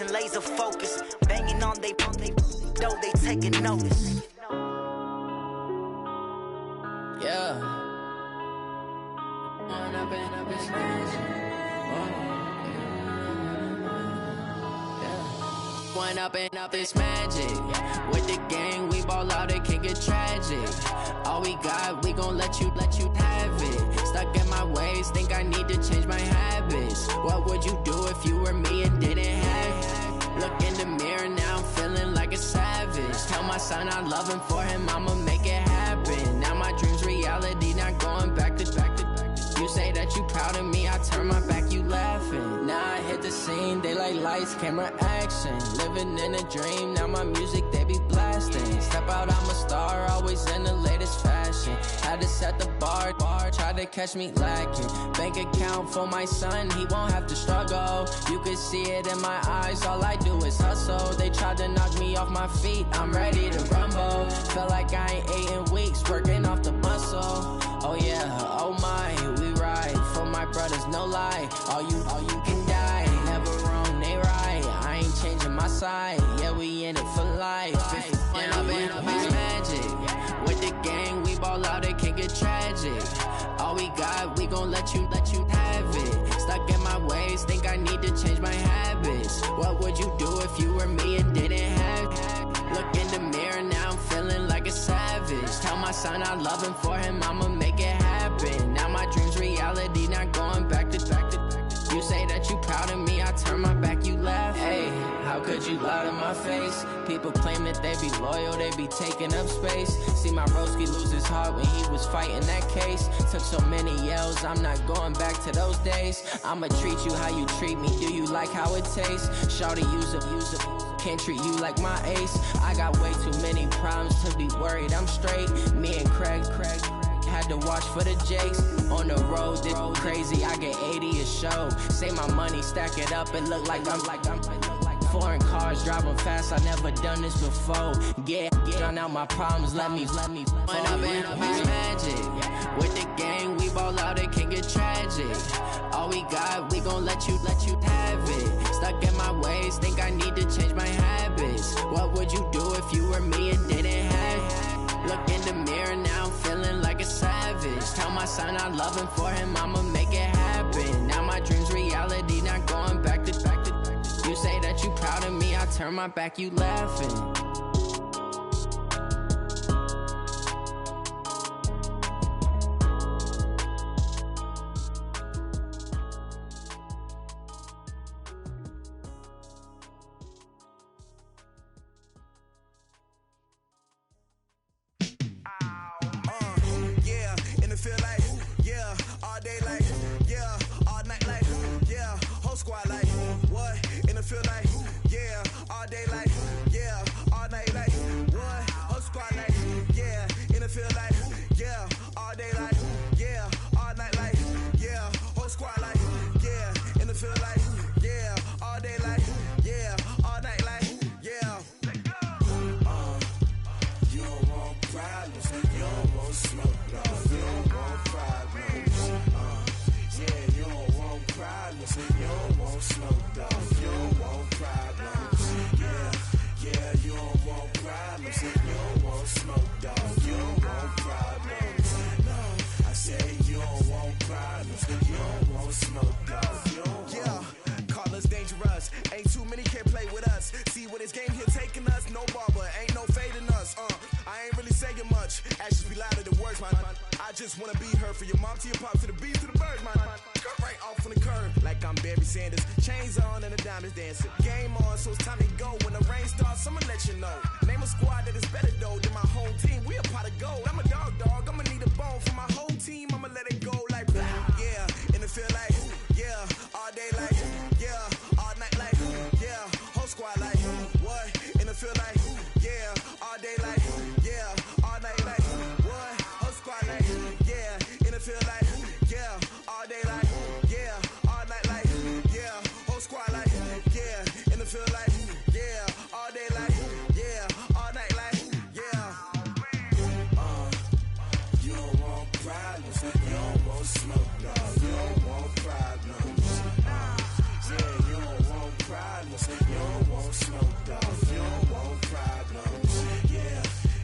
and laser focus. Banging on they though they taking notice. Yeah. One up and up is magic. With the gang, we ball out, it can get tragic. All we got, we gon' let you have it. Stuck in my ways, think I need to change my habits. What would you do if you were me and didn't have it? Look in the mirror, now I'm feeling like a savage. Tell my son I love him, for him I'ma make it happen. Now my dream's reality, not going back to. You say that you proud of me, I turn my back, you laughing. Now I hit the scene, they like lights, camera, action. Living in a dream, now my music, they be blasting. Step out, I'm a star, always in the latest fashion. Had to set the bar, try to catch me lacking. Bank account for my son, he won't have to struggle. You can see it in my eyes, all I do is hustle. They tried to knock me off my feet, I'm ready to rumble. Felt like I ain't ate in weeks, working off the muscle. Oh yeah, oh my, we ride for my brothers, no lie. All you can die, never wrong, they right. I ain't changing my side, yeah, we in it for life. When up is magic. With the gang, we ball out, it can get tragic. All we got, we gon' let you have it. Stuck in my ways, think I need to change my habits. What would you do if you were me and didn't have it? Look in the mirror, now I'm feeling like a savage. Tell my son I love him, for him I'ma make it happen. Now my dream's reality, not going back to. You say that you proud of me, I turn my back, you laugh. Hey, how could you lie to my face? People claim that they be loyal, they be taking up space. See my broski lose his heart when he was fighting that case. Took so many yells, I'm not going back to those days. I'ma treat you how you treat me, do you like how it tastes? Shawty, use it. Can't treat you like my ace. I got way too many problems to be worried, I'm straight. Me and Craig had to watch for the Jakes. On the road, this crazy, I get 80 a show. Say my money, stack it up, it look like I'm foreign cars, driving fast, I never done this before. Get drown out my problems, let me When up is magic. With the gang, we ball out, it can get tragic. All we got, we gon' let you have it. Stuck in my ways, think I need to change my habits. What would you do if you were me and didn't have it? Look in the mirror, now I'm feeling like a savage. Tell my son I love him, for him I'ma make it happen. Now my dream's reality, not going back to. You say that you proud of me, I turn my back, you laughing. You don't want problems, you don't want smoke, dog. You don't want problems. want smoke, dog. You don't want problems.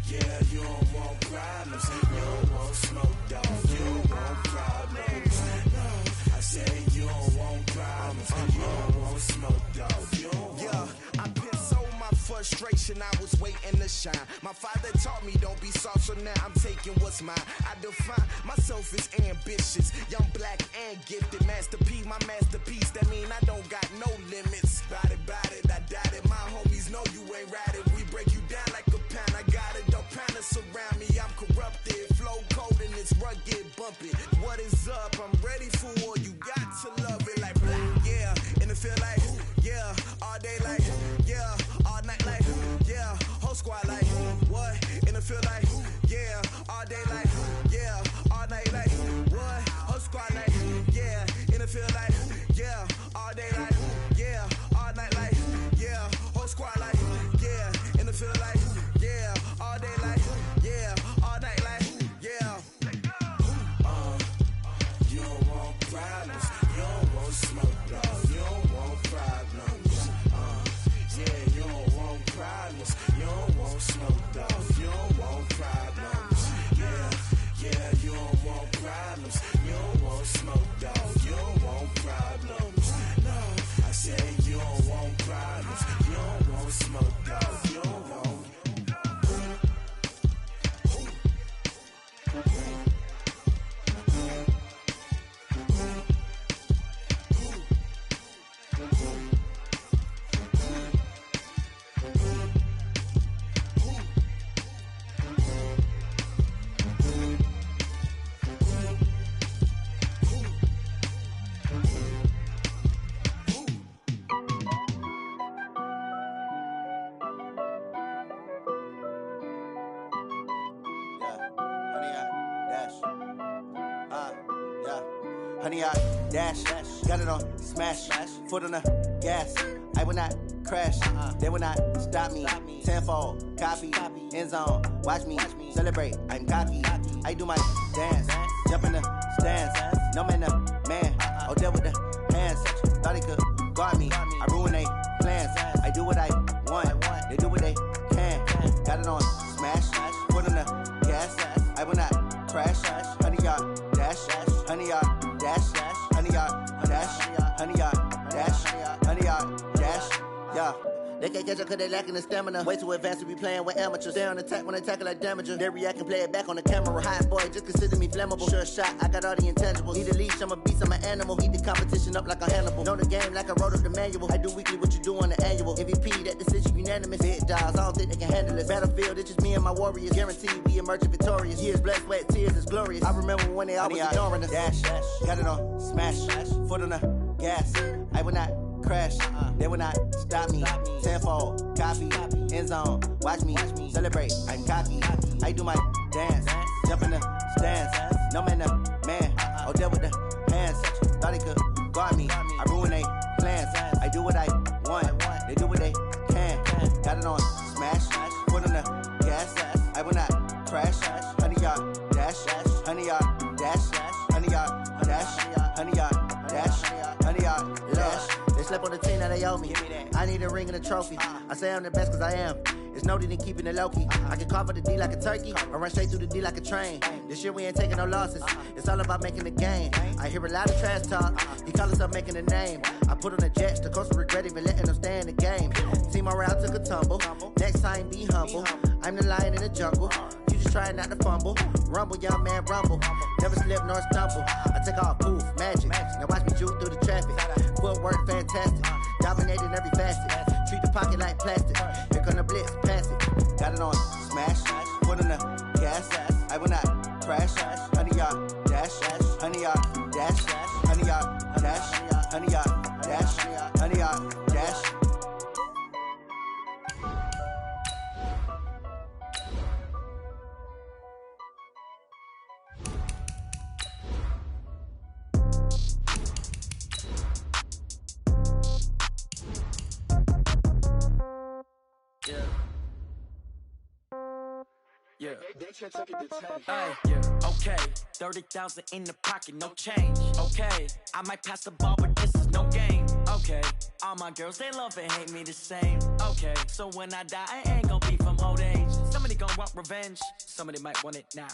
Yeah, you don't want problems. You don't want smoke, dog. You don't want problems. No, I said you don't want problems. You don't want smoke, dog. You don't want. Yeah, I've been so my frustration, I was waiting to shine. My father taught me don't be soft, so now I'm taking what's mine. I define myself as ambitious, young, black, and gifted. Master P, my masterpiece. That mean I don't got no limits. Bout it, I doubt it. My homies know you ain't ratted. We break you down like a pound. I got it, don't pound to surround me. I'm corrupted, flow cold and it's rugged, bumpy. What is up? I'm ready for war. You got to love it like black, yeah. And it feel like, yeah, all day like, yeah, all night like, yeah, whole squad like, what? And it feel like, yeah, all day like, yeah, all night like, what? Whole squad like, yeah, and it feel like, yeah, all day like, yeah, all night like, yeah, whole squad like, yeah, and it feel like, yeah, all day like, yeah, all night like, yeah. You don't want problems, you don't want smoke, dog. You don't want problems. Yeah, you don't want problems, you don't want smoke, dog. You don't want problems. Yeah, you don't want problems, you don't want smoke, dog. You don't want problems. No, I said you don't want problems, you don't want smoke, dog. You don't want. Honey, I dash, got it on smash, foot on the gas. I will not crash, they will not stop me. Tenfold, copy, end zone, watch me celebrate. I'm cocky, I do my dance, jump in the stands. No man, man, oh there with the hands. Thought he could guard me, I ruin they plans. I do what I want, they do what they can. Got it on smash, foot on the gas. I will not crash, honey, y'all dash, honey, y'all dash, honey, y'all dash, honey, y'all dash, honey, y'all dash, yeah. They can't catch up cause they lacking the stamina. Way too advanced to be playing with amateurs. Stay on attack when they tackle like damager. They react and play it back on the camera. Hot boy, just consider me flammable. Sure shot, I got all the intangibles. Need a leash, I'm a beast, I'm an animal. Heat the competition up like a Hannibal. Know the game like I wrote up the manual. I do weekly what you do on the annual. MVP, that decision unanimous. Big dogs, I don't think they can handle it. Battlefield, it's just me and my warriors. Guaranteed we emerging victorious. Years, blood, sweat, tears, it's glorious. I remember when they always ignoring us. Dash, got it on smash, foot on the gas. I will not crash, they will not stop me. Tenfold, copy, end zone, watch me celebrate. I'm cocky, I do my dance, jump in the stands. No man, man, oh there with the hands. Thought he could guard me, I ruin they plans. I do what I want, they do what they can. Got it on smash, foot on the gas. I will not crash, honey, y'all dash, honey, y'all dash, honey, y'all dash, honey, y'all dash, honey, y'all dash. They slept on the team that they owe me. I need a ring and a trophy. I say I'm the best cause I am. It's no need in keeping it low key. I can carve for the D like a turkey, or run straight through the D like a train. This year we ain't taking no losses. It's all about making the game. I hear a lot of trash talk. He call himself making a name. I put on the jets, the coach will regret even letting them stay in the game. Team morale took a tumble. Next time be humble. I'm the lion in the jungle. You just trying not to fumble. Rumble, young man, rumble. Never slip nor stumble. I take off, poof, magic. Now watch me juke through the traffic. Footwork fantastic. Dominating every facet. Treat the pocket like plastic. Here come the blitz, pass it. Got it on smash. Foot on the gas. I will not crash. Honey, y'all dash. Honey, y'all dash. Honey, y'all dash. Honey, y'all dash. Honey, y'all dash. Yeah. Yeah. Okay. 30,000 in the pocket, no change. Okay. I might pass the ball, but this is no game. Okay. Okay, all my girls, they love and hate me the same. Okay, so when I die, I ain't gonna be from old age. Somebody gonna want revenge, somebody might want it now.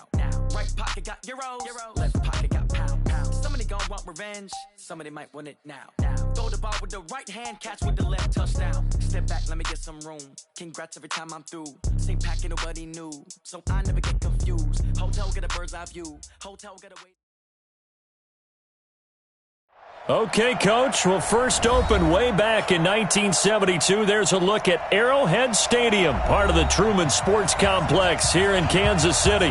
Right pocket got euros, left pocket got pound. Somebody gonna want revenge, somebody might want it now. Throw the ball with the right hand, catch with the left, touchdown. Step back, let me get some room. Congrats every time I'm through. Same packet, nobody knew, so I never get confused. Hotel get a bird's eye view, hotel get a wait. Okay, Coach. Well, first opened way back in 1972. There's a look at Arrowhead Stadium, part of the Truman Sports Complex here in Kansas City.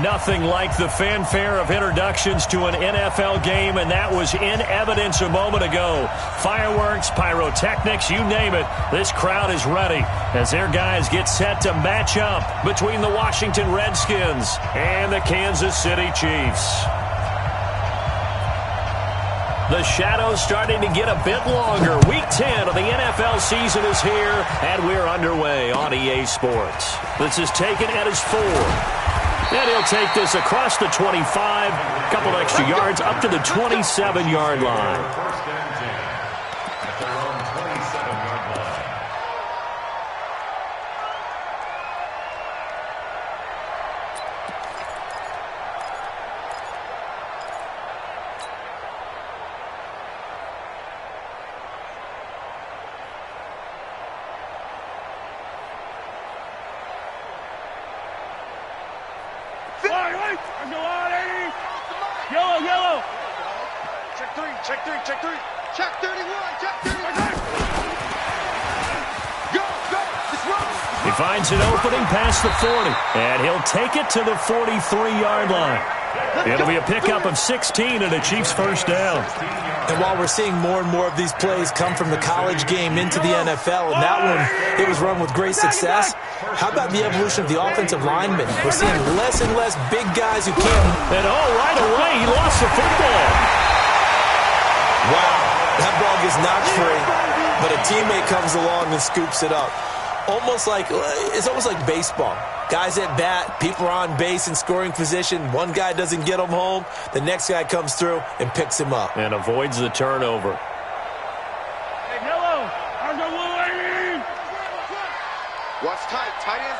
Nothing like the fanfare of introductions to an NFL game, and that was in evidence a moment ago. Fireworks, pyrotechnics, you name it. This crowd is ready as their guys get set to match up between the Washington Redskins and the Kansas City Chiefs. The shadow's starting to get a bit longer. Week 10 of the NFL season is here, and we're underway on EA Sports. This is taken at his 4. And he'll take this across the 25, a couple extra yards up to the 27-yard line. Yellow. Check three. Check 31. Check 31. Go. It's rolling. He finds an opening past the 40, and he'll take it to the 43-yard line. It'll be a pickup of 16 and a Chiefs first down. And while we're seeing more and more of these plays come from the college game into the NFL, and that one, it was run with great success, how about the evolution of the offensive linemen? We're seeing less and less big guys who can't. And right away, he lost the football. Wow, that ball gets knocked free, but a teammate comes along and scoops it up. It's almost like baseball. Guys at bat, people are on base in scoring position. One guy doesn't get him home. The next guy comes through and picks him up. And avoids the turnover. Hey, yellow. Watch tight. Tight ends.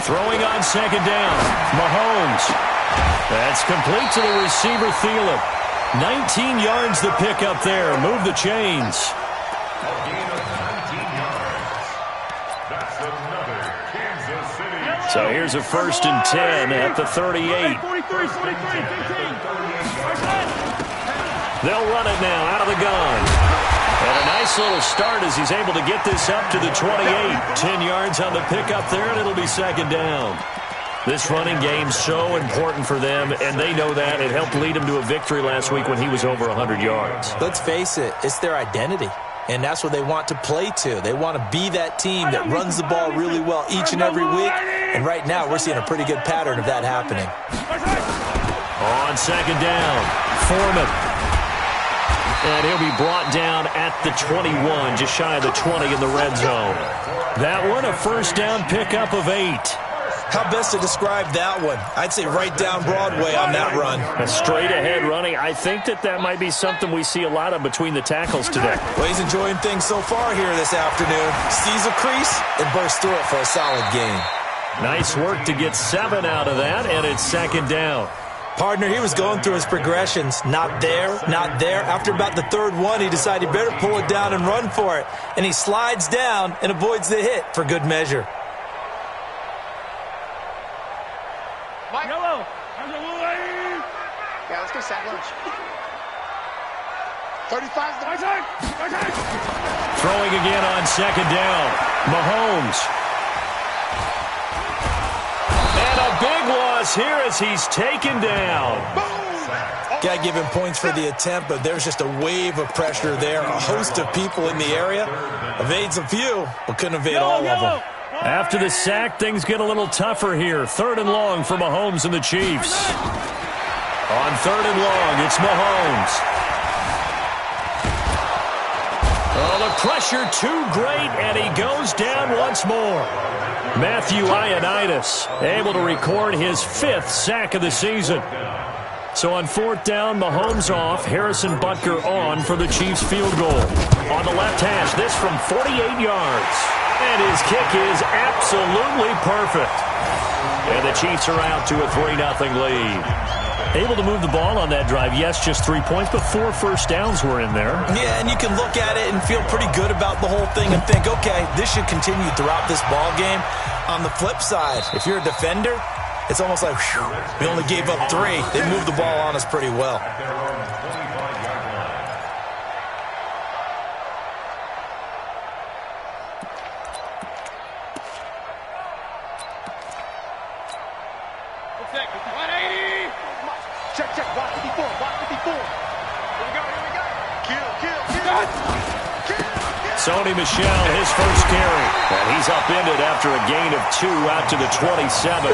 Throwing on second down. Mahomes. That's complete to the receiver, Thielen. 19 yards the pickup there. Move the chains. So here's a 1st and 10 at the 38. They'll run it now out of the gun. And a nice little start as he's able to get this up to the 28. 10 yards on the pickup there, and it'll be second down. This running game's so important for them, and they know that. It helped lead them to a victory last week when he was over 100 yards. Let's face it, it's their identity. And that's what they want to play to. They want to be that team that runs the ball really well each and every week. And right now, we're seeing a pretty good pattern of that happening. On second down, Foreman. And he'll be brought down at the 21, just shy of the 20 in the red zone. That one, a first down pickup of 8. How best to describe that one? I'd say right down Broadway on that run. A straight-ahead running. I think that might be something we see a lot of between the tackles today. Well, he's enjoying things so far here this afternoon. Sees a crease and bursts through it for a solid gain. Nice work to get 7 out of that, and it's second down. Partner, he was going through his progressions. Not there. After about the third one, he decided he better pull it down and run for it. And he slides down and avoids the hit for good measure. Yellow. Yeah, let's go sack lunch. 35's the right. Throwing again on second down. Mahomes. And a big loss here as he's taken down. Got to give him points for the attempt, but there's just a wave of pressure there. A host of people in the area. Evades a few, but couldn't evade all of them. After the sack, things get a little tougher here. 3rd and long for Mahomes and the Chiefs. On 3rd and long, it's Mahomes. Oh, the pressure too great, and he goes down once more. Matthew Ioannidis able to record his 5th sack of the season. So on 4th down, Mahomes off, Harrison Butker on for the Chiefs field goal. On the left hash, this from 48 yards. And his kick is absolutely perfect. And the Chiefs are out to a 3-0 lead. Able to move the ball on that drive. Yes, just 3 points, but 4 first downs were in there. Yeah, and you can look at it and feel pretty good about the whole thing and think, okay, this should continue throughout this ball game. On the flip side, if you're a defender, it's almost like, whew, we only gave up 3. They moved the ball on us pretty well. Check, check, watch 54, watch 54. Here we go, here we go. Kill. Sony Michel, his first carry. And he's upended after a gain of 2 out to the 27.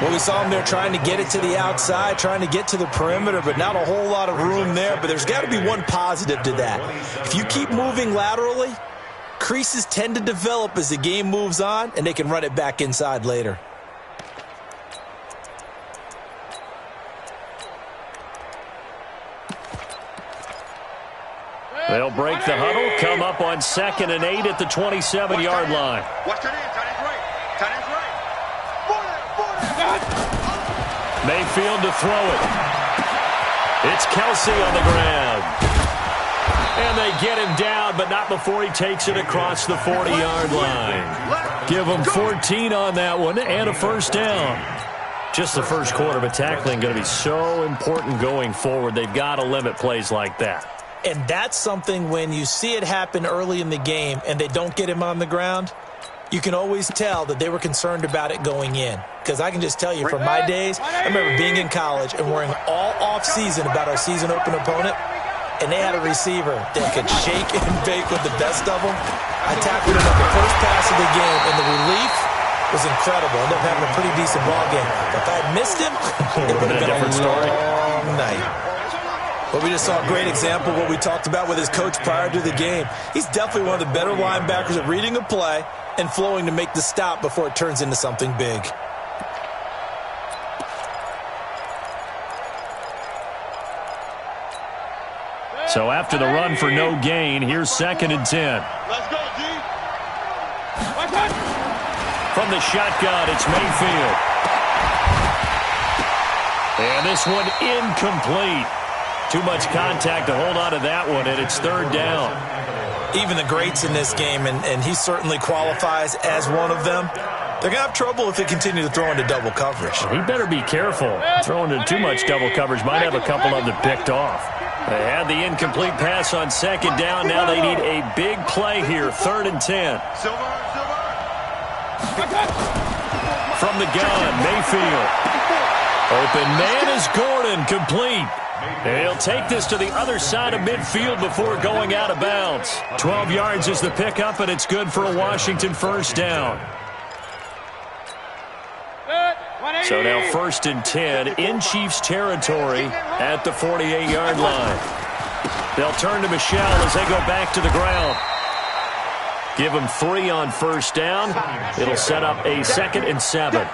Well, we saw him there trying to get it to the outside, trying to get to the perimeter, but not a whole lot of room there. But there's got to be one positive to that. If you keep moving laterally, creases tend to develop as the game moves on, and they can run it back inside later. They'll break the huddle, come up on 2nd and 8 at the 27-yard line. Watch tight end, tight end's right. Tight end's right. Mayfield to throw it. It's Kelsey on the ground. And they get him down, but not before he takes it across the 40-yard line. Give him 14 on that one and a first down. Just the first quarter, but tackling going to be so important going forward. They've got to limit plays like that. And that's something when you see it happen early in the game and they don't get him on the ground, you can always tell that they were concerned about it going in. Because I can just tell you from my days, I remember being in college and worrying all off-season about our season open opponent, and they had a receiver that could shake and bake with the best of them. I tackled him at the first pass of the game, and the relief was incredible. Ended up having a pretty decent ball game. But if I had missed him, it would have been a different story. Night. But we just saw a great example of what we talked about with his coach prior to the game. He's definitely one of the better linebackers at reading a play and flowing to make the stop before it turns into something big. So after the run for no gain, here's 2nd and 10. Let's go, G. From the shotgun, it's Mayfield. And this one incomplete. Too much contact to hold on to that one, and it's 3rd down. Even the greats in this game, and he certainly qualifies as one of them, they're going to have trouble if they continue to throw into double coverage. He better be careful. Throwing into too much double coverage might have a couple of them picked off. They had the incomplete pass on 2nd down. Now they need a big play here, 3rd and 10. From the gun, Mayfield. Open man is Gordon, complete. He'll take this to the other side of midfield before going out of bounds. 12 yards is the pickup, and it's good for a Washington first down. So now 1st and 10 in Chiefs territory at the 48-yard line. They'll turn to Michel as they go back to the ground. Give them 3 on first down. It'll set up a 2nd and 7.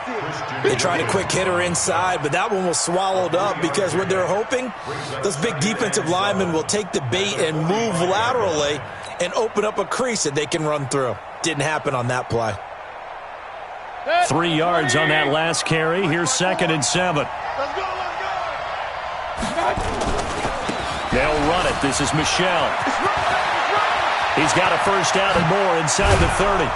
They tried a quick hitter inside, but that one was swallowed up because what they're hoping, those big defensive linemen will take the bait and move laterally and open up a crease that they can run through. Didn't happen on that play. 3 yards on that last carry. Here's 2nd and 7. They'll run it. This is Michel. He's got a first down and more inside the 30.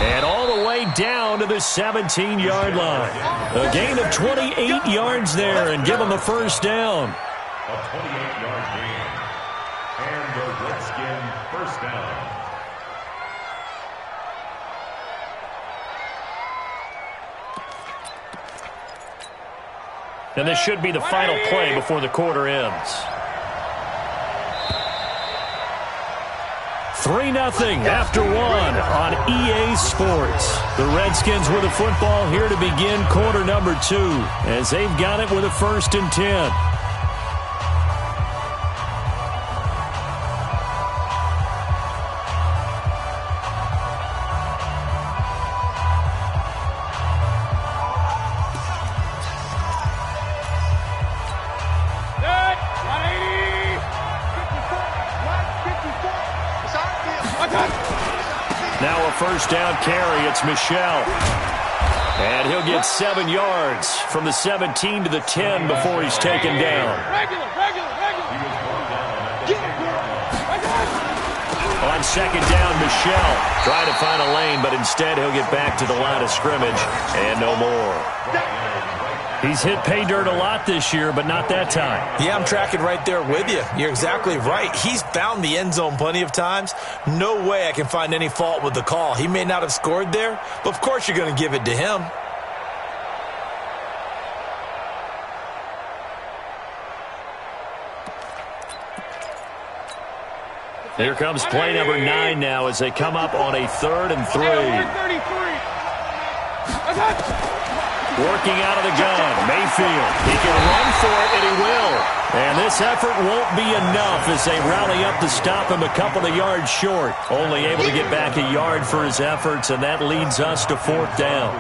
And all the way down to the 17-yard line. A gain of 28 yards there and give them a first down. A 28-yard gain. And the Redskin first down. And this should be the final play before the quarter ends. 3-0 after 1 on EA Sports. The Redskins with the football here to begin quarter number 2 as they've got it with a 1st and 10. Now a first down carry. It's Michel. And he'll get 7 yards from the 17 to the 10 before he's taken down. On second down, Michel trying to find a lane, but instead he'll get back to the line of scrimmage and no more. He's hit pay dirt a lot this year, but not that time. Yeah, I'm tracking right there with you. You're exactly right. He's found the end zone plenty of times. No way I can find any fault with the call. He may not have scored there, but of course you're going to give it to him. Here comes play number 9 now as they come up on a 3rd and 3. Working out of the gun, Mayfield. He can run for it, and he will. And this effort won't be enough as they rally up to stop him a couple of yards short. Only able to get back a yard for his efforts, and that leads us to 4th down.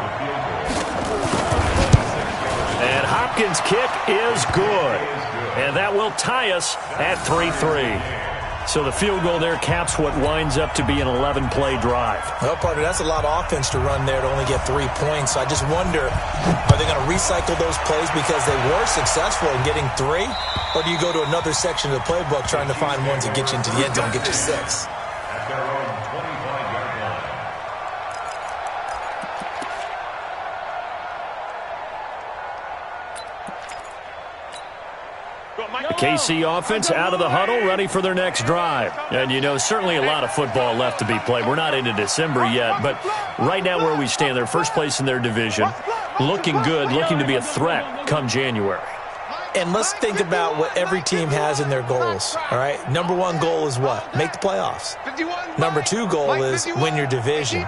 And Hopkins' kick is good. And that will tie us at 3-3. So the field goal there caps what winds up to be an 11-play drive. Well, partner, that's a lot of offense to run there to only get 3 points. So I just wonder, are they going to recycle those plays because they were successful in getting 3? Or do you go to another section of the playbook trying to find ones that get you into the end zone and get you 6? At their own 25-yard line. The KC offense out of the huddle, ready for their next drive. And, you know, certainly a lot of football left to be played. We're not into December yet, but right now where we stand, they're first place in their division, looking good, looking to be a threat come January. And let's think about what every team has in their goals, all right? Number 1 goal is what? Make the playoffs. Number 2 goal is win your division.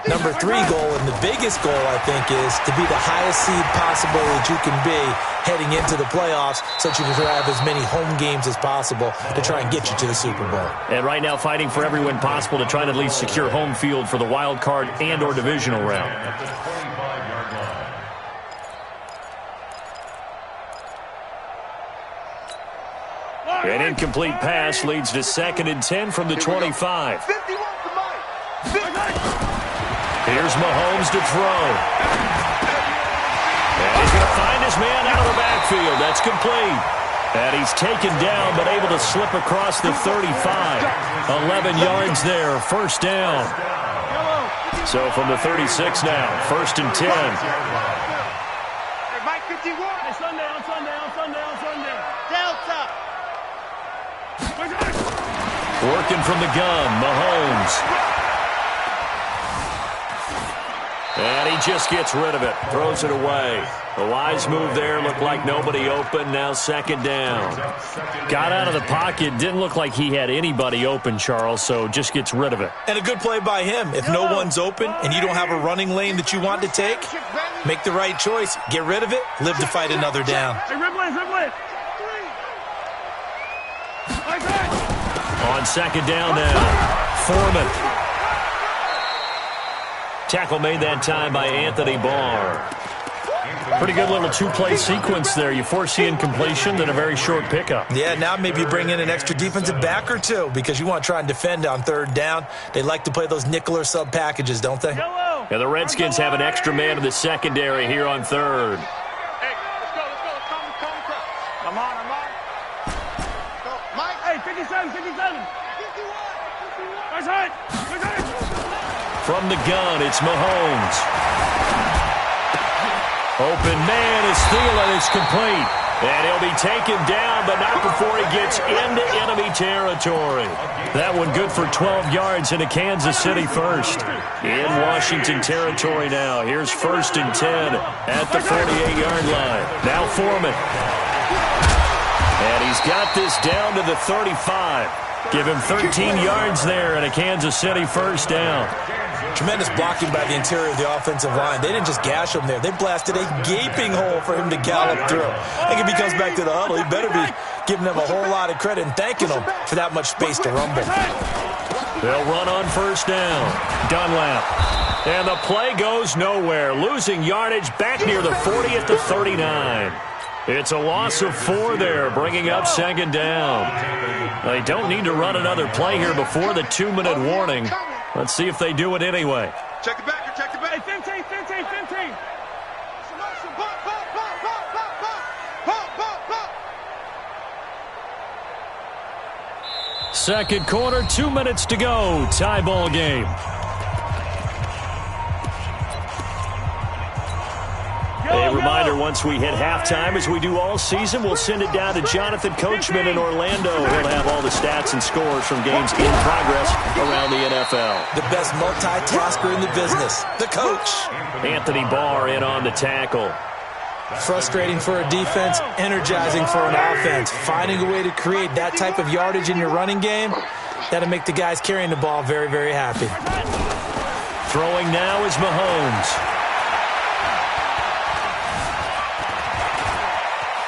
Number 3 goal, and the biggest goal, I think, is to be the highest seed possible that you can be heading into the playoffs so that you can have as many home games as possible to try and get you to the Super Bowl. And right now fighting for every win possible to try and at least secure home field for the wild card and or divisional round. At the 25-yard line. An incomplete pass leads to 2nd and 10 from the 25. Here's Mahomes to throw. And he's going to find his man out of the backfield. That's complete. And he's taken down but able to slip across the 35. 11 yards there, first down. So from the 36 now, 1st and 10. Mike 51. Sunday. Delta. Working from the gun, Mahomes. And he just gets rid of it, throws it away. A wise move there, looked like nobody open, now 2nd down. Got out of the pocket, didn't look like he had anybody open, Charles, so just gets rid of it. And a good play by him. If no one's open and you don't have a running lane that you want to take, make the right choice. Get rid of it, live to fight another down. On 2nd down now, Foreman. Tackle made that time by Anthony Barr. Pretty good little 2-play sequence there. You force the incompletion, then a very short pickup. Yeah, now maybe you bring in an extra defensive back or 2 because you want to try and defend on 3rd down. They like to play those nickel or sub packages, don't they? Yeah, the Redskins have an extra man in the secondary here on 3rd. Hey, let's go. Come on. Go, Mike. Hey, 57. 51. That's right. From the gun, it's Mahomes. Open man is Thielen. It's complete. And he'll be taken down, but not before he gets into enemy territory. That one good for 12 yards into Kansas City first. In Washington territory now. Here's 1st and 10 at the 48-yard line. Now Foreman. And he's got this down to the 35. Give him 13 yards there and a Kansas City first down. Tremendous blocking by the interior of the offensive line. They didn't just gash him there. They blasted a gaping hole for him to gallop through. I think if he comes back to the huddle, he better be giving them a whole lot of credit and thanking them for that much space to rumble. They'll run on 1st down. Dunlap. And the play goes nowhere. Losing yardage back near the 40 at the 39. It's a loss of 4 there, bringing up 2nd down. They don't need to run another play here before the 2-minute warning. Let's see if they do it anyway. Check the back, check the back. 15. Second quarter, 2 minutes to go. Tie ball game. A reminder, once we hit halftime, as we do all season, we'll send it down to Jonathan Coachman in Orlando. He'll have all the stats and scores from games in progress around the NFL. The best multitasker in the business, the coach. Anthony Barr in on the tackle. Frustrating for a defense, energizing for an offense. Finding a way to create that type of yardage in your running game, that'll make the guys carrying the ball very, very happy. Throwing now is Mahomes.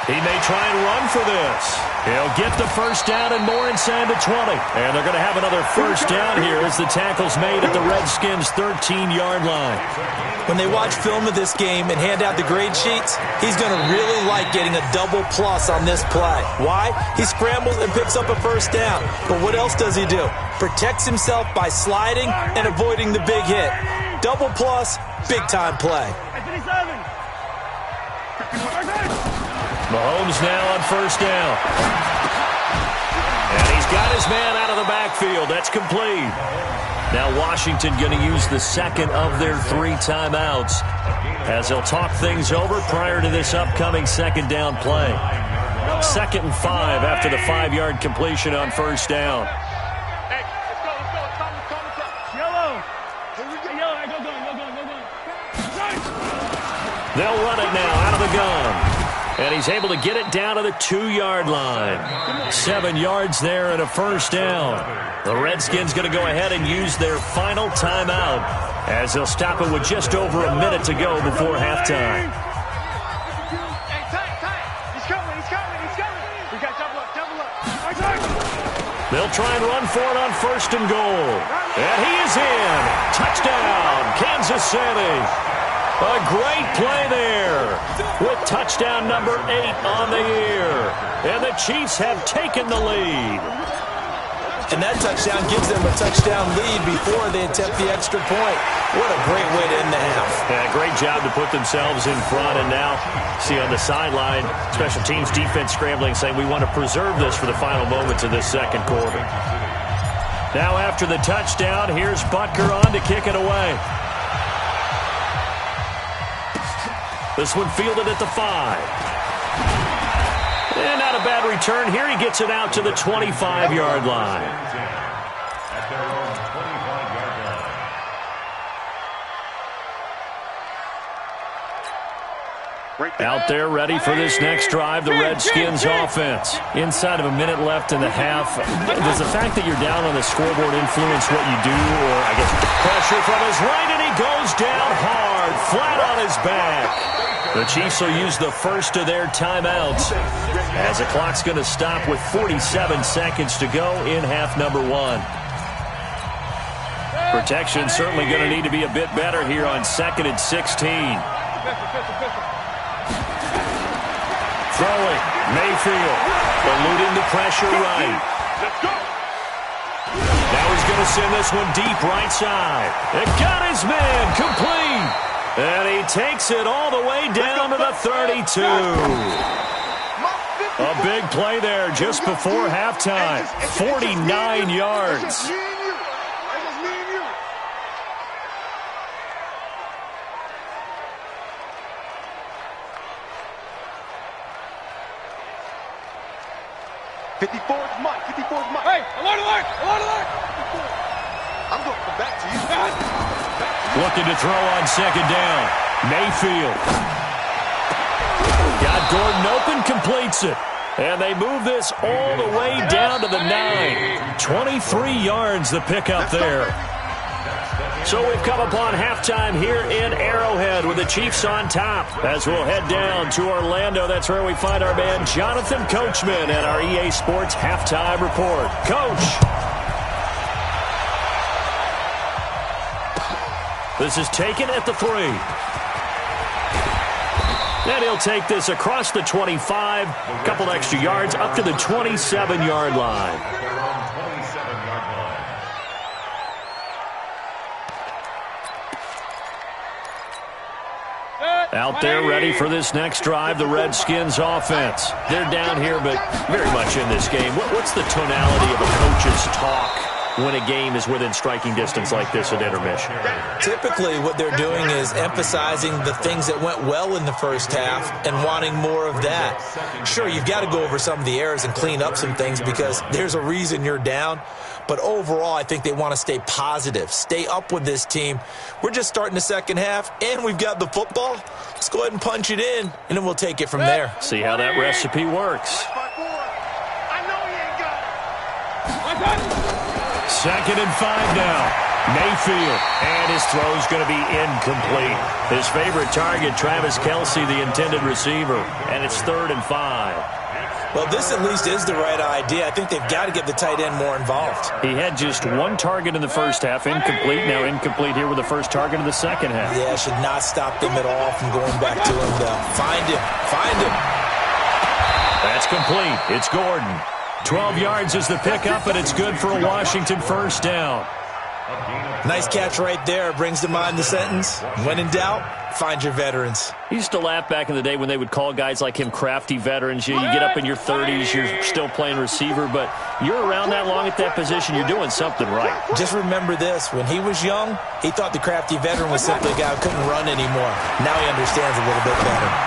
He may try and run for this. He'll get the first down and more inside the 20. And they're going to have another first down here as the tackle's made at the Redskins' 13-yard line. When they watch film of this game and hand out the grade sheets, he's going to really like getting a double plus on this play. Why? He scrambles and picks up a first down. But what else does he do? Protects himself by sliding and avoiding the big hit. Double plus, big-time play. Mahomes now on first down. And he's got his man out of the backfield. That's complete. Now Washington going to use the second of their 3 timeouts as they'll talk things over prior to this upcoming second down play. 2nd and 5 after the 5-yard completion on first down. Hey, let's go. Yellow. They'll run it now out of the gun. And he's able to get it down to the 2-yard line. 7 yards there and a first down. The Redskins going to go ahead and use their final timeout as they'll stop it with just over a minute to go before halftime. Hey, tight. He's coming. We got double up. They'll try and run for it on first and goal. And he is in. Touchdown, Kansas City. A great play there with touchdown number 8 on the year. And the Chiefs have taken the lead. And that touchdown gives them a touchdown lead before they attempt the extra point. What a great way to end the half. Yeah, great job to put themselves in front. And now, see on the sideline, special teams defense scrambling, saying we want to preserve this for the final moments of this second quarter. Now after the touchdown, here's Butker on to kick it away. This one fielded at the 5. And not a bad return here. He gets it out to the 25-yard line. At their own 25-yard line. Out there ready for this next drive, the Redskins offense. Inside of a minute left in the half. Does the fact that you're down on the scoreboard influence what you do? Or, I guess, pressure from his right, and he goes down hard, flat on his back. The Chiefs will use the first of their timeouts as the clock's going to stop with 47 seconds to go in half number 1. Protection certainly going to need to be a bit better here on 2nd and 16. Throwing, Mayfield, eluding the pressure right. Now he's going to send this one deep right side. It got his man complete. And he takes it all the way down to the 32. A big play there just before halftime. 49 yards. 54's Mike. Hey, alert! I'm going back to you. Looking to throw on second down. Mayfield. Got Gordon open, completes it. And they move this all the way down to the 9. 23 yards the pickup there. So we've come upon halftime here in Arrowhead with the Chiefs on top. As we'll head down to Orlando, that's where we find our man Jonathan Coachman and our EA Sports halftime report. Coach. This is taken at the 3. And he'll take this across the 25. A couple extra yards up to the 27-yard line. Out there ready for this next drive, the Redskins offense. They're down here, but very much in this game. What's the tonality of a coach's talk when a game is within striking distance like this at intermission? Typically, what they're doing is emphasizing the things that went well in the first half and wanting more of that. Sure, you've got to go over some of the errors and clean up some things because there's a reason you're down. But overall, I think they want to stay positive, stay up with this team. We're just starting the second half, and we've got the football. Let's go ahead and punch it in, and then we'll take it from there. See how that recipe works. I know he ain't got it. 2nd and 5 now. Mayfield, and his throw's going to be incomplete. His favorite target, Travis Kelce, the intended receiver, and it's 3rd and 5. Well, this at least is the right idea. I think they've got to get the tight end more involved. He had just one target in the first half, incomplete. Now incomplete here with the first target of the second half. Yeah, should not stop them at all from going back to him, though. Find him. Find him. That's complete. It's Gordon. 12 yards is the pickup, and it's good for a Washington first down. Nice catch right there. Brings to mind the sentence, when in doubt, find your veterans. He used to laugh back in the day when they would call guys like him crafty veterans. You get up in your 30s, you're still playing receiver, but you're around that long at that position, you're doing something right. Just remember this. When he was young, he thought the crafty veteran was simply a guy who couldn't run anymore. Now he understands a little bit better.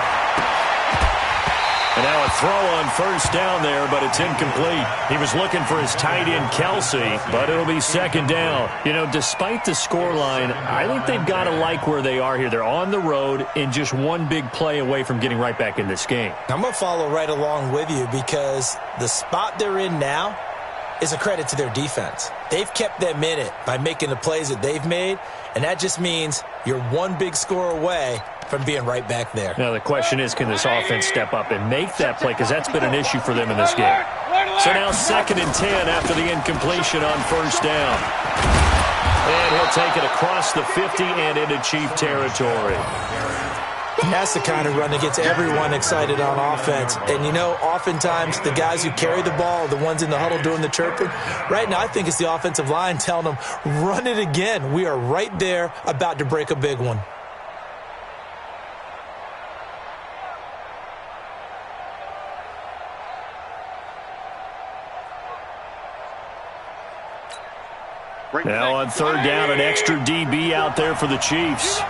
And now a throw on first down there, but it's incomplete. He was looking for his tight end, Kelce, but it'll be 2nd down. You know, despite the scoreline, I think they've got to like where they are here. They're on the road and just one big play away from getting right back in this game. I'm going to follow right along with you because the spot they're in now is a credit to their defense. They've kept them in it by making the plays that they've made, and that just means you're one big score away from being right back there. Now the question is, can this offense step up and make that play? Because that's been an issue for them in this game. So now 2nd and 10 after the incompletion on first down. And he'll take it across the 50 and into Chief territory. That's the kind of run that gets everyone excited on offense. And, you know, oftentimes the guys who carry the ball are the ones in the huddle doing the chirping. Right now, I think it's the offensive line telling them, run it again. We are right there about to break a big one. Now on 3rd down, an extra DB out there for the Chiefs.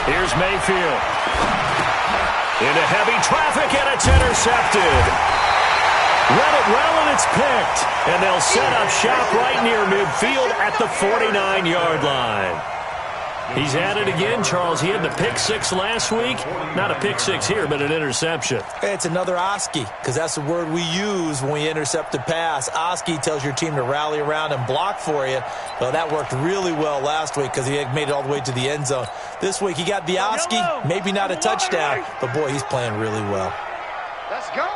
Here's Mayfield. Into heavy traffic, and it's intercepted. Read it well, and it's picked. And they'll set up shop right near midfield at the 49-yard line. He's at it again, Charles. He had the pick 6 last week. Not a pick 6 here, but an interception. It's another Oski, because that's the word we use when we intercept a pass. Oski tells your team to rally around and block for you. Well, that worked really well last week because he made it all the way to the end zone. This week he got the Oski, maybe not a touchdown, but boy, he's playing really well. Let's go.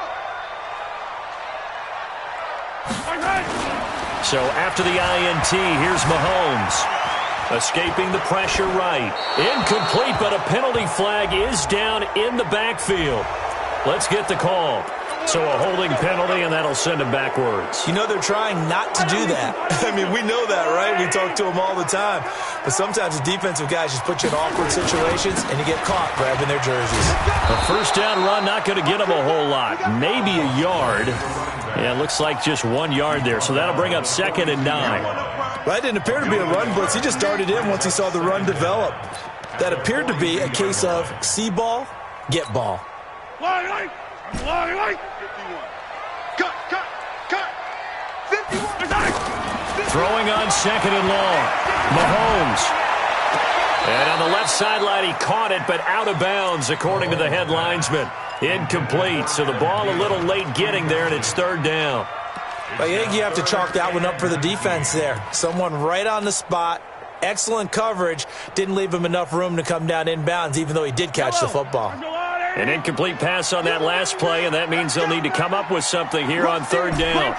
So after the INT, here's Mahomes. Escaping the pressure right. Incomplete, but a penalty flag is down in the backfield. Let's get the call. So a holding penalty, and that'll send him backwards. You know, they're trying not to do that. I mean, we know that, right? We talk to them all the time. But sometimes the defensive guys just put you in awkward situations, and you get caught grabbing their jerseys. A first down run, not going to get them a whole lot. Maybe a yard. Yeah, it looks like just 1 yard there. So that'll bring up 2nd and 9. That didn't appear to be a run blitz. He just darted in once he saw the run develop. That appeared to be a case of see ball, get ball. Line. 51. Cut. 51. Throwing on 2nd and long. Mahomes. And on the left sideline, he caught it, but out of bounds, according to the head linesman. Incomplete, so the ball a little late getting there, and it's 3rd down. I think you have to chalk that one up for the defense there. Someone right on the spot. Excellent coverage. Didn't leave him enough room to come down inbounds, even though he did catch the football. An incomplete pass on that last play, and that means they'll need to come up with something here on 3rd down.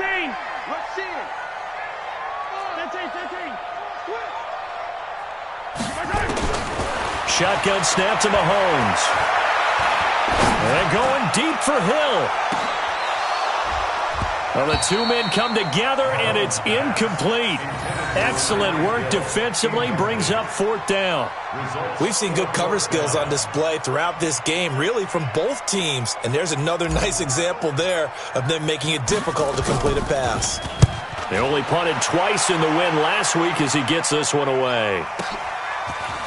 Shotgun snap to Mahomes. And going deep for Hill. Well, the two men come together, and it's incomplete. Excellent work defensively, brings up 4th down. We've seen good cover skills on display throughout this game, really from both teams. And there's another nice example there of them making it difficult to complete a pass. They only punted twice in the win last week as he gets this one away.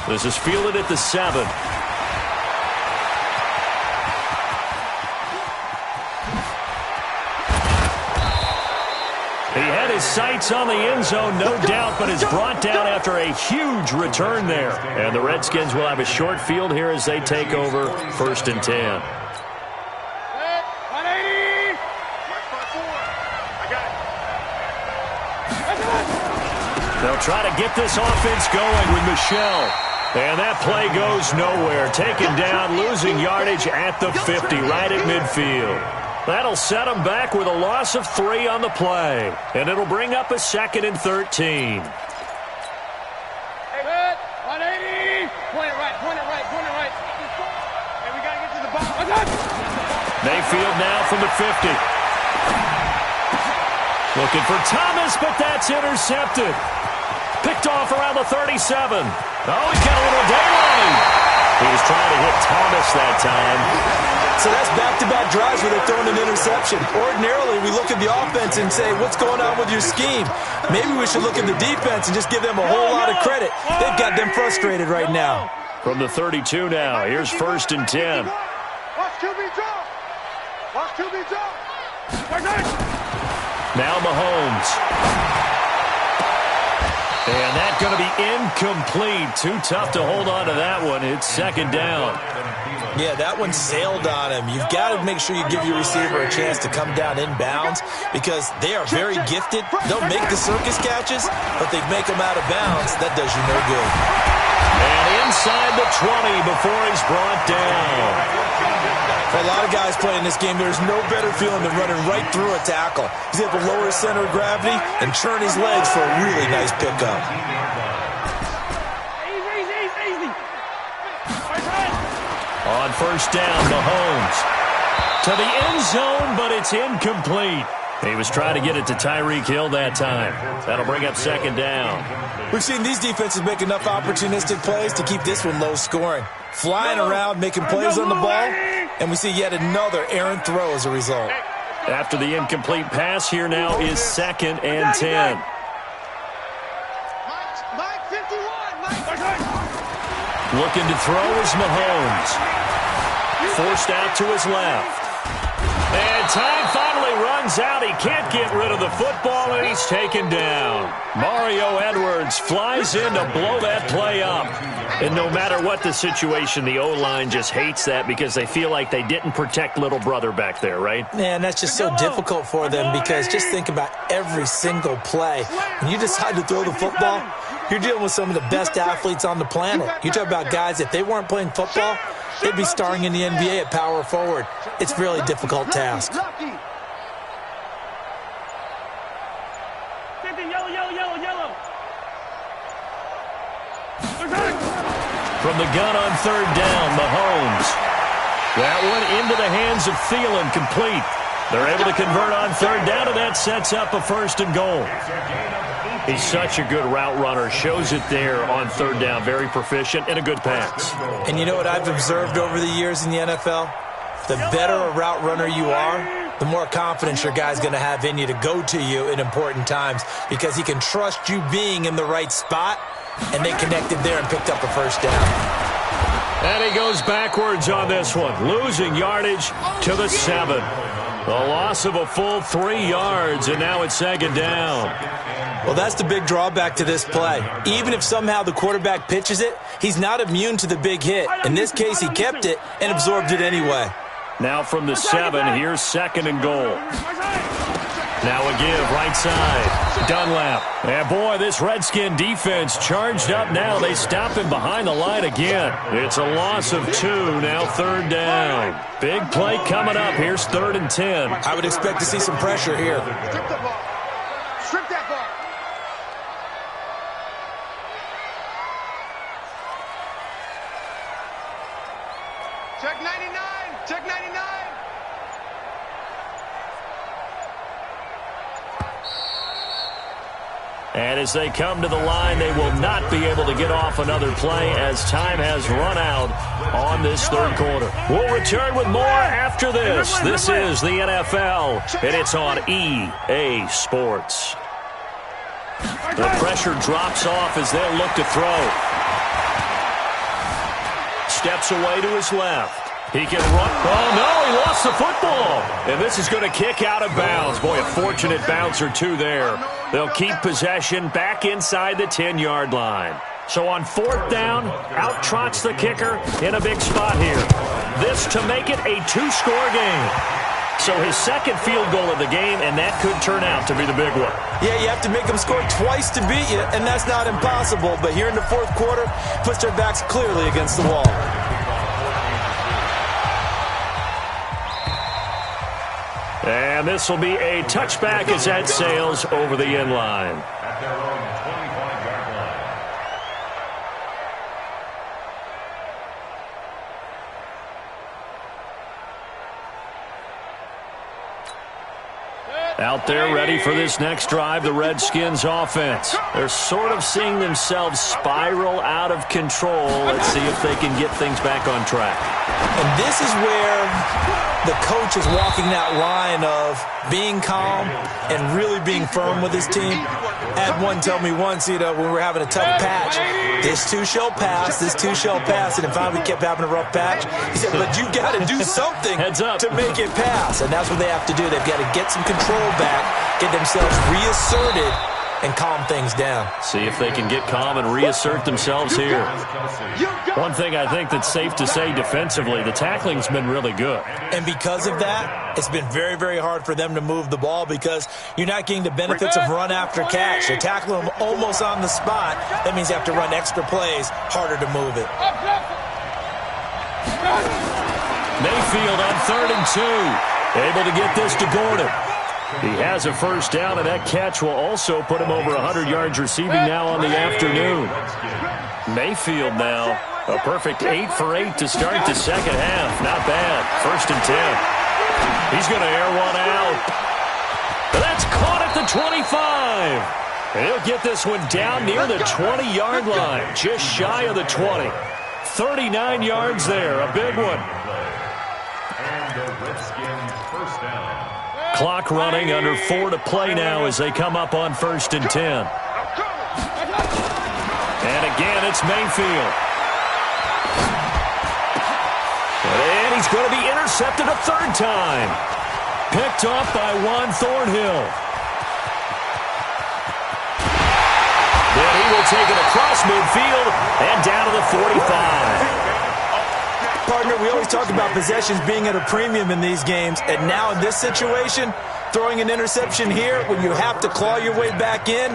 This is fielded at the 7. He had his sights on the end zone, no doubt, but is brought down after a huge return there. And the Redskins will have a short field here as they take over 1st and 10. They'll try to get this offense going with Michel. And that play goes nowhere. Taken down, losing yardage at the 50, right at midfield. That'll set them back with a loss of 3 on the play. And it'll bring up a 2nd and 13. Hey, good. 180. Point it right, point it right, point it right. Hey, we got to get to the ball. Mayfield now from the 50. Looking for Thomas, but that's intercepted. Picked off around the 37. Oh, he's got a little daylight. He was trying to hit Thomas that time. So that's back-to-back drives where they're throwing an interception. Ordinarily, we look at the offense and say, what's going on with your scheme? Maybe we should look at the defense and just give them a whole lot of credit. They've got them frustrated right now. From the 32 now, here's 1st and 10. Watch QB draw. Watch QB draw. Now Mahomes. And that's going to be incomplete. Too tough to hold on to that one. It's 2nd down. Yeah, that one sailed on him. You've got to make sure you give your receiver a chance to come down inbounds because they are very gifted. They'll make the circus catches, but they make them out of bounds. That does you no good. And inside the 20 before he's brought down. For a lot of guys playing this game, there's no better feeling than running right through a tackle. He's able to lower his center of gravity and turn his legs for a really nice pickup. Easy. On 1st down, Mahomes. To the end zone, but it's incomplete. He was trying to get it to Tyreek Hill that time. That'll bring up 2nd down. We've seen these defenses make enough opportunistic plays to keep this one low scoring. Flying around, making plays on the ball, and we see yet another errant throw as a result. After the incomplete pass, here now is 2nd and 10. Mike 51. Looking to throw is Mahomes. Forced out to his left. And time finally runs out. He can't get rid of the football, and he's taken down. Mario Edwards flies in to blow that play up. And no matter what the situation, the O-line just hates that because they feel like they didn't protect little brother back there, right? Man, that's just so difficult for them because just think about every single play. When you decide to throw the football, you're dealing with some of the best athletes on the planet. You talk about guys, if they weren't playing football, they'd be starring in the NBA at power forward. It's a really difficult task. Yellow. From the gun on 3rd down, Mahomes. That one into the hands of Thielen, complete. They're able to convert on 3rd down, and that sets up a 1st and goal. He's such a good route runner. Shows it there on 3rd down. Very proficient and a good pass. And you know what I've observed over the years in the NFL? The better a route runner you are, the more confidence your guy's going to have in you to go to you in important times because he can trust you being in the right spot, and they connected there and picked up a 1st down. And he goes backwards on this one, losing yardage to the 7. A loss of a full 3 yards, and now it's 2nd down. Well, that's the big drawback to this play. Even if somehow the quarterback pitches it, he's not immune to the big hit. In this case, he kept it and absorbed it anyway. Now from the 7, here's 2nd and goal. Now a give, right side. Dunlap. And boy, this Redskin defense charged up now. They stop him behind the line again. It's a loss of 2, now 3rd down. Big play coming up. Here's 3rd and 10. I would expect to see some pressure here. Strip that ball. Check 99. And as they come to the line, they will not be able to get off another play as time has run out on this third quarter. We'll return with more after this. This is the NFL, and it's on EA Sports. The pressure drops off as they'll look to throw. Steps away to his left. He can run. Oh, no, he lost the football. And this is going to kick out of bounds. Boy, a fortunate bounce or two there. They'll keep possession back inside the 10-yard line. So on fourth down, out trots the kicker in a big spot here. This to make it a two-score game. So his second field goal of the game, and that could turn out to be the big one. Yeah, you have to make them score twice to beat you, and that's not impossible. But here in the fourth quarter, puts their backs clearly against the wall. And this will be a touchback as that sails over the end line. At their own 25-yard line. Out there ready for this next drive, the Redskins offense. They're sort of seeing themselves spiral out of control. Let's see if they can get things back on track. And this is where the coach is walking that line of being calm and really being firm with his team. I had one tell me once, when we were having a tough patch, this too shall pass, this too shall pass. And finally we kept having a rough patch. He said, but you got to do something to make it pass. And that's what they have to do. They've got to get some control back, get themselves reasserted, and calm things down. See if they can get calm and reassert themselves here. One thing I think that's safe to say defensively, the tackling's been really good. And because of that, it's been very, very hard for them to move the ball because you're not getting the benefits of run after catch. They're tackling them almost on the spot. That means you have to run extra plays, harder to move it. Mayfield on 3rd and 2. Able to get this to Gordon. He has a first down, and that catch will also put him over 100 yards receiving now on the afternoon. Mayfield now, a perfect 8 for 8 to start the second half. Not bad. 1st and 10. He's going to air one out. That's caught at the 25. And he'll get this one down near the 20-yard line, just shy of the 20. 39 yards there, a big one. And the Redskins first down. Clock running, under 4 to play now as they come up on 1st and 10. And again, it's Mayfield. And he's going to be intercepted a 3rd time. Picked off by Juan Thornhill. Then he will take it across midfield and down to the 45. Partner, we always talk about possessions being at a premium in these games, and now in this situation, throwing an interception here when you have to claw your way back in,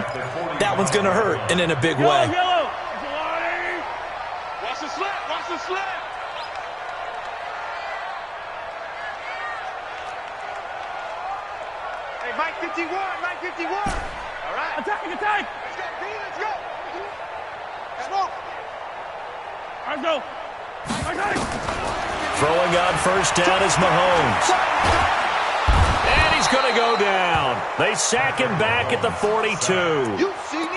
that one's going to hurt, and in a big way. Watch the slip, watch the slip. Hey, Mike 51, Mike 51. All right. Attack. Let's go, B, let's go. Smoke. Let's go. Throwing on first down is Mahomes. And he's going to go down. They sack him back at the 42.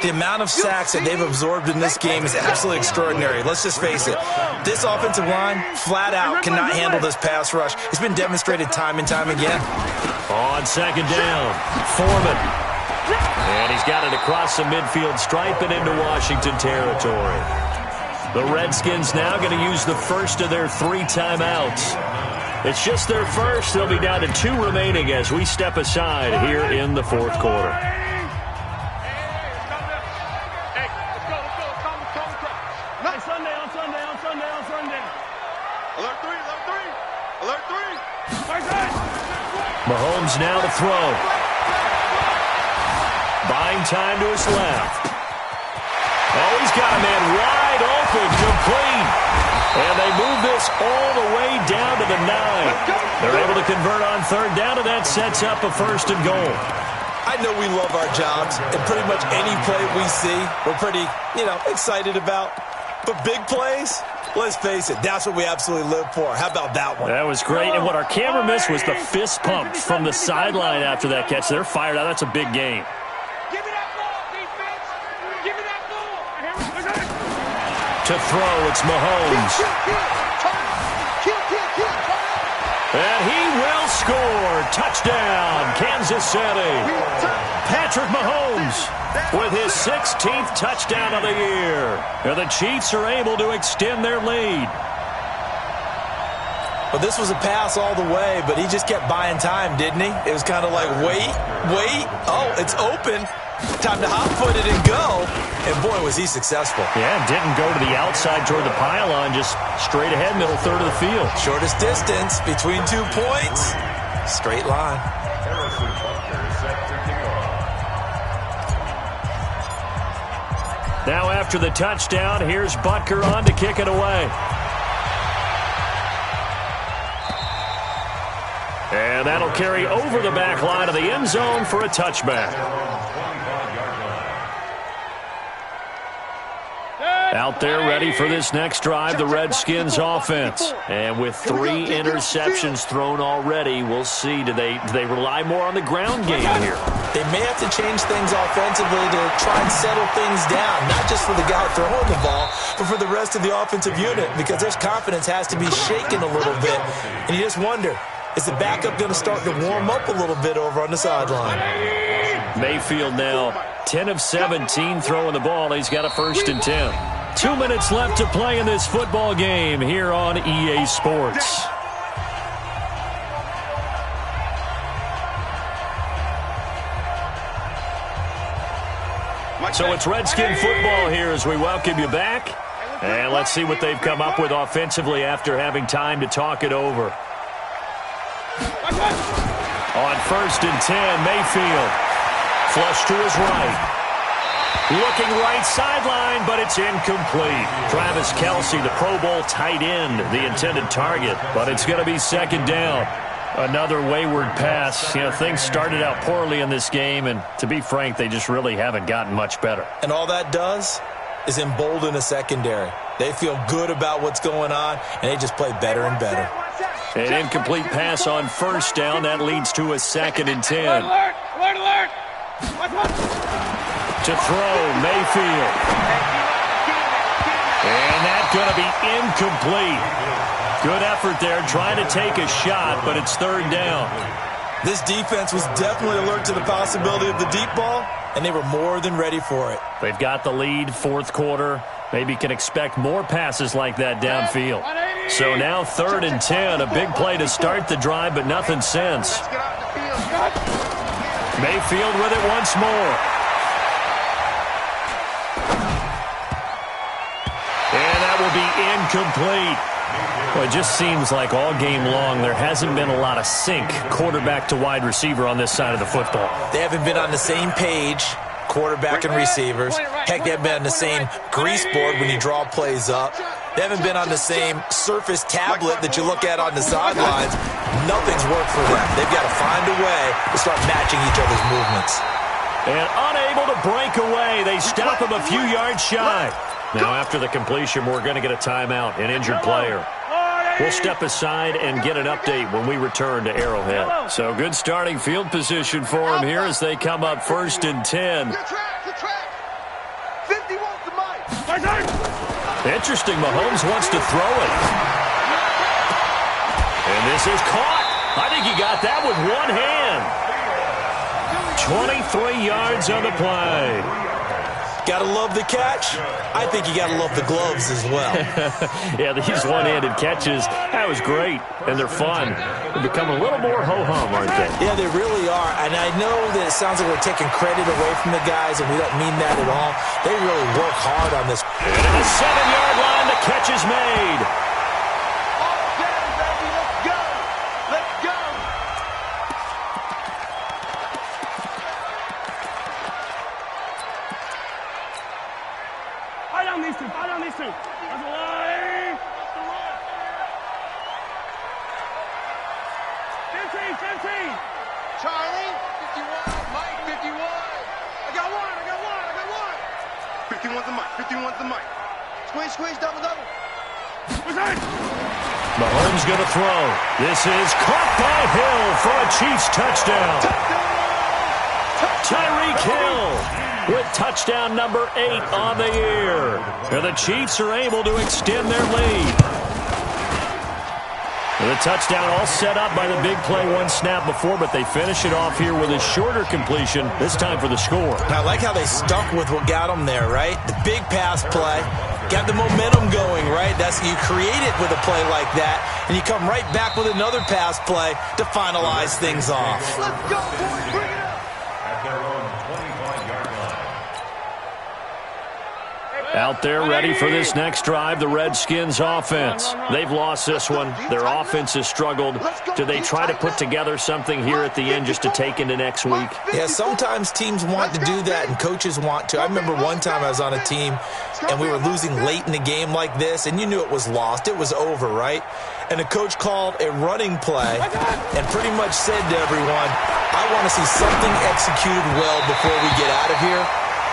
The amount of sacks that they've absorbed in this game is absolutely extraordinary. Let's just face it. This offensive line, flat out, cannot handle this pass rush. It's been demonstrated time and time again. On 2nd down, Foreman. And he's got it across the midfield stripe and into Washington territory. The Redskins now going to use the first of their 3 timeouts. It's just their first. They'll be down to 2 remaining as we step aside here in the 4th quarter. Hey, let's go. Come. On Sunday. Alert 3. Mahomes now to throw. Buying time to his left. Oh, he's got a man wide open, complete. And they move this all the way down to the 9. They're able to convert on 3rd down, and that sets up a 1st and goal. I know we love our jobs, and pretty much any play we see, we're pretty, excited about. But big plays, let's face it, that's what we absolutely live for. How about that one? That was great. And what our camera missed was the fist pump from the sideline after that catch. They're fired out. That's a big game. Give me that ball, defense. To throw, it's Mahomes. And he will score. Touchdown, Kansas City. Patrick Mahomes with his 16th touchdown of the year. And the Chiefs are able to extend their lead. Well, this was a pass all the way, but he just kept buying time, didn't he? It was kind of like, wait. Oh, it's open. Time to hot-foot it and go. And, boy, was he successful. Yeah, didn't go to the outside toward the pylon, just straight ahead, middle third of the field. Shortest distance between 2 points. Straight line. Harrison Butker set to kick off. Now after the touchdown, here's Butker on to kick it away. And that'll carry over the back line of the end zone for a touchback. Out there ready for this next drive, the Redskins offense. And with 3 interceptions thrown already, we'll see. Do they rely more on the ground game here? They may have to change things offensively to try and settle things down, not just for the guy throwing the ball, but for the rest of the offensive unit, because their confidence has to be shaken a little bit. And you just wonder, is the backup going to start to warm up a little bit over on the sideline? Mayfield now 10 of 17 throwing the ball. He's got a 1st and 10. 2 minutes left to play in this football game here on EA Sports. So it's Redskin football here as we welcome you back. And let's see what they've come up with offensively after having time to talk it over. On 1st and 10, Mayfield. Flush to his right. Looking right sideline, but it's incomplete. Travis Kelce, the Pro Bowl tight end, the intended target. But it's going to be 2nd down. Another wayward pass. You know, things started out poorly in this game, and to be frank, they just really haven't gotten much better. And all that does is embolden a secondary. They feel good about what's going on, and they just play better and better. An incomplete pass on 1st down. That leads to a 2nd and 10. Alert! To throw, Mayfield. And that's going to be incomplete. Good effort there, trying to take a shot, but it's 3rd down. This defense was definitely alert to the possibility of the deep ball, and they were more than ready for it. They've got the lead, 4th quarter. Maybe can expect more passes like that downfield. So now 3rd and 10, a big play to start the drive, but nothing since. Mayfield with it once more. And that will be incomplete. Well, it just seems like all game long there hasn't been a lot of sync quarterback to wide receiver on this side of the football. They haven't been on the same page, quarterback and receivers. Heck, they haven't been on the same grease board when you draw plays up. They haven't been on the same surface tablet that you look at on the sidelines. Nothing's worked for them. They've got to find a way to start matching each other's movements. And unable to break away, they stop him a few yards shy. Now after the completion, we're going to get a timeout, an injured player. We'll step aside and get an update when we return to Arrowhead. So good starting field position for them here as they come up 1st and 10. Interesting, Mahomes wants to throw it. And this is caught. I think he got that with one hand. 23 yards on the play. Gotta love the catch. I think you gotta love the gloves as well. Yeah, these one-handed catches, that was great, and they're fun. They've become a little more ho-hum, aren't they? Yeah, they really are, and I know that it sounds like we're taking credit away from the guys, and we don't mean that at all. They really work hard on this. And at the 7-yard line, the catch is made. Charlie, 51, Mike, 51. I got one. 51's the Mike, 51's the Mike. Squeeze, double. Mahomes going to throw. This is caught by Hill for a Chiefs touchdown. Tyreek Hill with touchdown number 8 on the year. And the Chiefs are able to extend their lead. The touchdown all set up by the big play one snap before, but they finish it off here with a shorter completion, this time for the score. I like how they stuck with what got them there, right? The big pass play, got the momentum going, right? You create it with a play like that, and you come right back with another pass play to finalize things off. Let's go, boys. Bring it up. At their own 25-yard line. Out there ready for this next drive, the Redskins offense. They've lost this one. Their offense has struggled. Do they try to put together something here at the end just to take into next week? Yeah, sometimes teams want to do that and coaches want to. I remember one time I was on a team and we were losing late in a game like this, and you knew it was lost. It was over, right? And the coach called a running play and pretty much said to everyone, I want to see something executed well before we get out of here.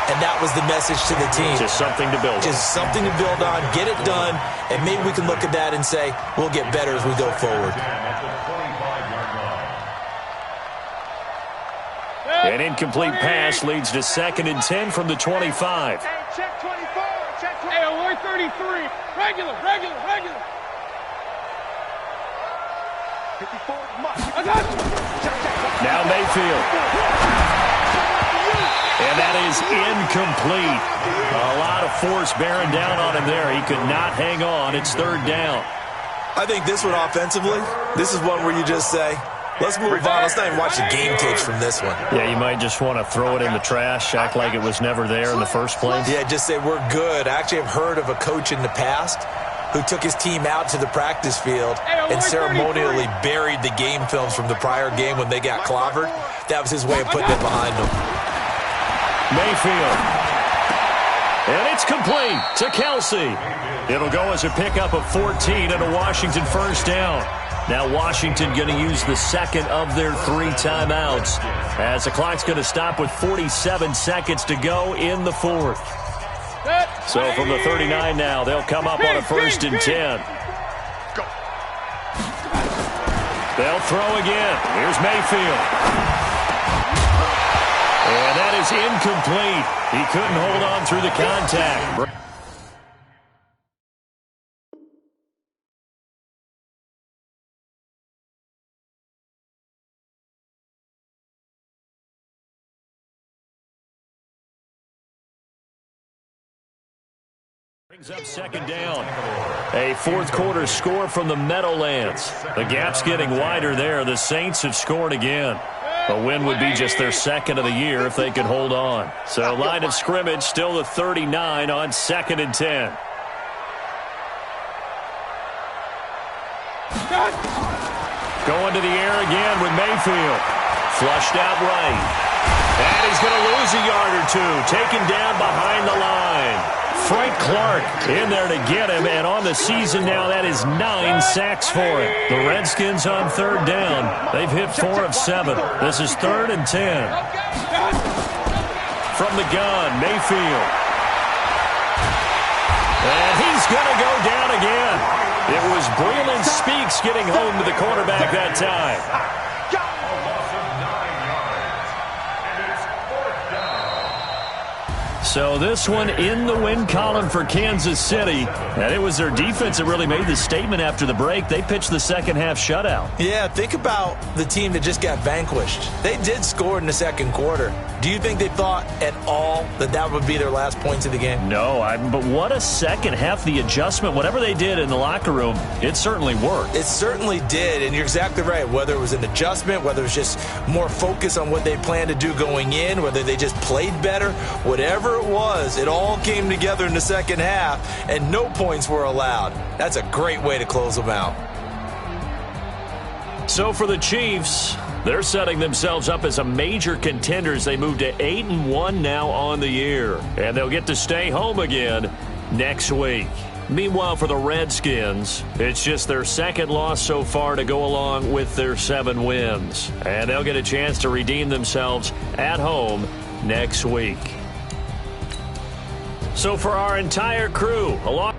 And that was the message to the team. Just something to build on. Just something to build on, get it done, and maybe we can look at that and say, we'll get better as we go forward. An incomplete pass leads to 2nd and 10 from the 25. Hey, check 24. Check 24. Hey, alert 33. Regular. 54. I got you. Now Mayfield. And that is incomplete. A lot of force bearing down on him there. He could not hang on. It's 3rd down. I think this one offensively, this is one where you just say, let's move on. Let's not even watch the game tapes from this one. Yeah, you might just want to throw it in the trash, act like it was never there in the first place. Yeah, just say we're good. I actually have heard of a coach in the past who took his team out to the practice field and ceremonially buried the game films from the prior game when they got clobbered. That was his way of putting it behind them. Mayfield. And it's complete to Kelsey. It'll go as a pickup of 14 and a Washington first down. Now Washington going to use the second of their 3 timeouts as the clock's going to stop with 47 seconds to go in the 4th. So from the 39 now, they'll come up on a 1st and 10. They'll throw again. Here's Mayfield. And that is incomplete. He couldn't hold on through the contact. Brings up 2nd down. A 4th quarter score from the Meadowlands. The gap's getting wider there. The Saints have scored again. A win would be just their 2nd of the year if they could hold on. So line of scrimmage still the 39 on 2nd and 10. Going to the air again with Mayfield. Flushed out right. And he's going to lose a yard or 2. Taken down behind the line. Frank Clark in there to get him, and on the season now, that is 9 sacks for him. The Redskins on 3rd down. They've hit 4 of 7. This is 3rd and 10. From the gun, Mayfield. And he's going to go down again. It was Breland Speaks getting home to the quarterback that time. So this one in the win column for Kansas City. And it was their defense that really made the statement after the break. They pitched the second half shutout. Yeah, think about the team that just got vanquished. They did score in the second quarter. Do you think they thought at all that that would be their last points of the game? No, but what a second half. The adjustment, whatever they did in the locker room, it certainly worked. It certainly did, and you're exactly right. Whether it was an adjustment, whether it was just more focus on what they planned to do going in, whether they just played better, whatever it was, it all came together in the second half, and no points were allowed. That's a great way to close them out. So for the Chiefs, they're setting themselves up as a major contender as they move to 8-1 now on the year. And they'll get to stay home again next week. Meanwhile, for the Redskins, it's just their second loss so far to go along with their 7 wins. And they'll get a chance to redeem themselves at home next week. So for our entire crew, along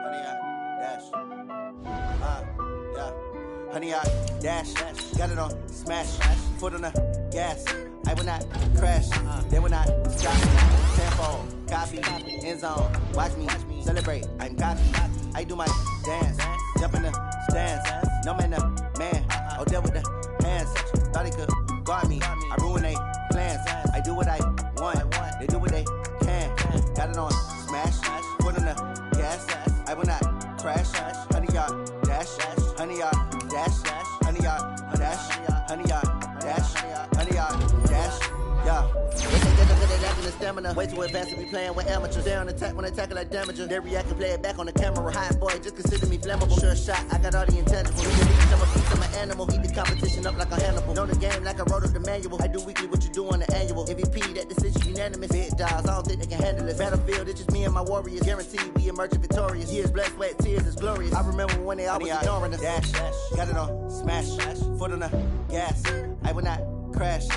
Honey, honey yard, dash, got it on, smash, foot on the gas. I will not crash, they will not stop me. Tenfold, copy, end zone, watch me celebrate. I'm cocky, I do my dance, jump in the stands. No man, the man, oh, deal with the hands. Thought he could guard me, I ruin they plans. I do what I want, they do what they can. Got it on, smash, foot on the gas. I will not crash, honey yard, dash, honey yard, dash, honey yard, dash, honey yard, dash, honey yard, dash, yeah. Stamina. Way too advanced to be playing with amateurs. They on attack when they tackle like damages. They react and play it back on the camera. Hot boy, just consider me flammable. Sure shot, I got all the intangibles. I'm a piece of my animal. Heat the competition up like a Hannibal. Know the game like I wrote up the manual. I do weekly what you do on the annual. MVP, that decision unanimous. Big dogs, I don't think they can handle it. Battlefield, it's just me and my warriors. Guaranteed we emerge victorious. Years, blood, sweat, tears, it's glorious. I remember when they always ignoring us. Dash, got it on, smash, foot on the gas. I will not crash.